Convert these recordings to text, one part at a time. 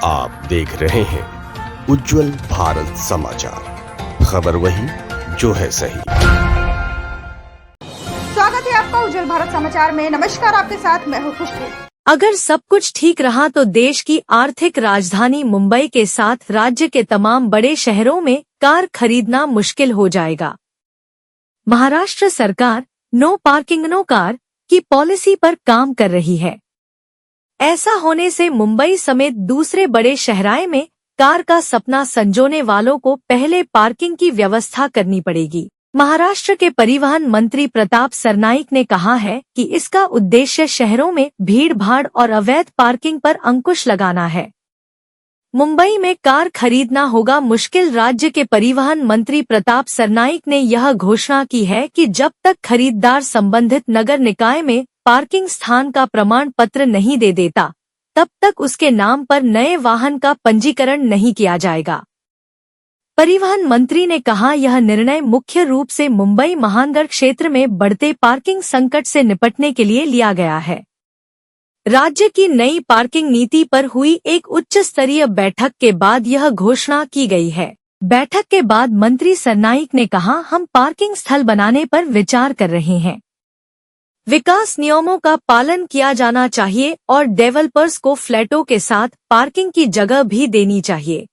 आप देख रहे हैं उज्जवल भारत समाचार, खबर वही जो है सही। स्वागत है आपका उज्जवल भारत समाचार में। नमस्कार, आपके साथ मैं हूँ खुशबू। अगर सब कुछ ठीक रहा तो देश की आर्थिक राजधानी मुंबई के साथ राज्य के तमाम बड़े शहरों में कार खरीदना मुश्किल हो जाएगा। महाराष्ट्र सरकार नो पार्किंग नो कार की पॉलिसी पर काम कर रही है। ऐसा होने से मुंबई समेत दूसरे बड़े शहराए में कार का सपना संजोने वालों को पहले पार्किंग की व्यवस्था करनी पड़ेगी। महाराष्ट्र के परिवहन मंत्री प्रताप सरनाइक ने कहा है कि इसका उद्देश्य शहरों में भीड़-भाड़ और अवैध पार्किंग पर अंकुश लगाना है। मुंबई में कार खरीदना होगा मुश्किल। राज्य के परिवहन मंत्री प्रताप सरनाइक ने यह घोषणा की है कि जब तक खरीददार संबंधित नगर निकाय में पार्किंग स्थान का प्रमाण पत्र नहीं दे देता, तब तक उसके नाम पर नए वाहन का पंजीकरण नहीं किया जाएगा। परिवहन मंत्री ने कहा, यह निर्णय मुख्य रूप से मुंबई महानगर क्षेत्र में बढ़ते पार्किंग संकट से निपटने के लिए लिया गया है। राज्य की नई पार्किंग नीति पर हुई एक उच्च स्तरीय बैठक के बाद यह घोषणा की गई है। बैठक के बाद मंत्री सरनाइक ने कहा, हम पार्किंग स्थल बनाने पर विचार कर रहे हैं। विकास नियमों का पालन किया जाना चाहिए और डेवलपर्स को फ्लैटों के साथ पार्किंग की जगह भी देनी चाहिए।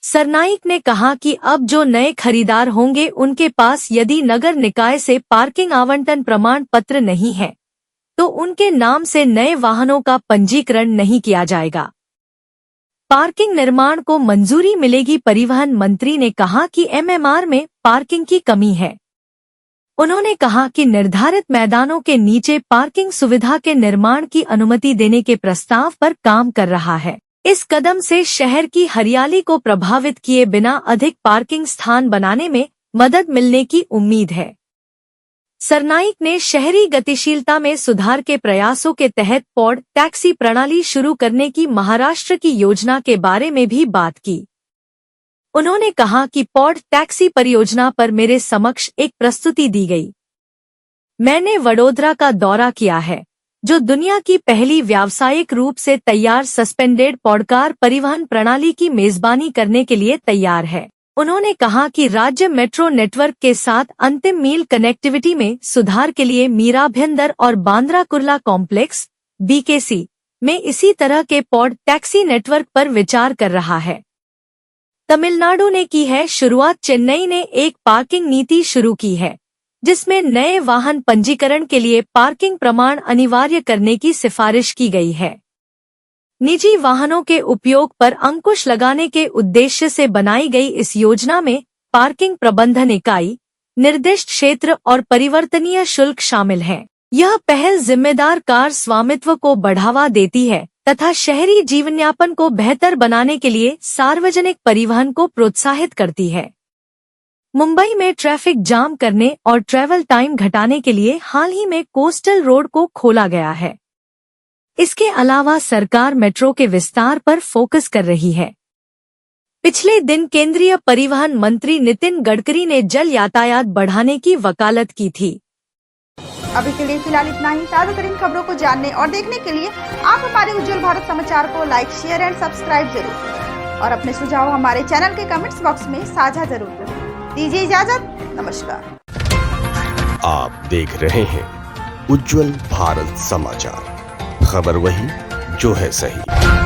सरनाइक ने कहा कि अब जो नए खरीदार होंगे उनके पास यदि नगर निकाय से पार्किंग आवंटन प्रमाण पत्र नहीं है तो उनके नाम से नए वाहनों का पंजीकरण नहीं किया जाएगा। पार्किंग निर्माण को मंजूरी मिलेगी। परिवहन मंत्री ने कहा कि एमएमआर में पार्किंग की कमी है। उन्होंने कहा कि निर्धारित मैदानों के नीचे पार्किंग सुविधा के निर्माण की अनुमति देने के प्रस्ताव पर काम कर रहा है। इस कदम से शहर की हरियाली को प्रभावित किए बिना अधिक पार्किंग स्थान बनाने में मदद मिलने की उम्मीद है। सरनाइक ने शहरी गतिशीलता में सुधार के प्रयासों के तहत पॉड टैक्सी प्रणाली शुरू करने की महाराष्ट्र की योजना के बारे में भी बात की। उन्होंने कहा कि पॉड टैक्सी परियोजना पर मेरे समक्ष एक प्रस्तुति दी गई। मैंने वडोदरा का दौरा किया है, जो दुनिया की पहली व्यावसायिक रूप से तैयार सस्पेंडेड पॉडकार परिवहन प्रणाली की मेजबानी करने के लिए तैयार है। उन्होंने कहा कि राज्य मेट्रो नेटवर्क के साथ अंतिम मील कनेक्टिविटी में सुधार के लिए मीरा भाईंदर और बांद्रा कुर्ला कॉम्प्लेक्स बीकेसी में इसी तरह के पॉड टैक्सी नेटवर्क पर विचार कर रहा है। तमिलनाडु ने की है शुरुआत। चेन्नई ने एक पार्किंग नीति शुरू की है, जिसमें नए वाहन पंजीकरण के लिए पार्किंग प्रमाण अनिवार्य करने की सिफारिश की गई है। निजी वाहनों के उपयोग पर अंकुश लगाने के उद्देश्य से बनाई गई इस योजना में पार्किंग प्रबंधन इकाई, निर्दिष्ट क्षेत्र और परिवर्तनीय शुल्क शामिल हैं। यह पहल जिम्मेदार कार स्वामित्व को बढ़ावा देती है तथा शहरी जीवनयापन को बेहतर बनाने के लिए सार्वजनिक परिवहन को प्रोत्साहित करती है। मुंबई में ट्रैफिक जाम करने और ट्रैवल टाइम घटाने के लिए हाल ही में कोस्टल रोड को खोला गया है। इसके अलावा सरकार मेट्रो के विस्तार पर फोकस कर रही है। पिछले दिन केंद्रीय परिवहन मंत्री नितिन गडकरी ने जल यातायात बढ़ाने की वकालत की थी। अभी के लिए फिलहाल इतना ही। ताजा तरीन खबरों को जानने और देखने के लिए आप हमारे उज्जवल भारत समाचार को लाइक, शेयर एंड सब्सक्राइब जरूर करें और अपने सुझाव हमारे चैनल के कमेंट्स बॉक्स में साझा जरूर करें। दीजिए इजाजत, नमस्कार। आप देख रहे हैं उज्जवल भारत समाचार, खबर वही जो है सही।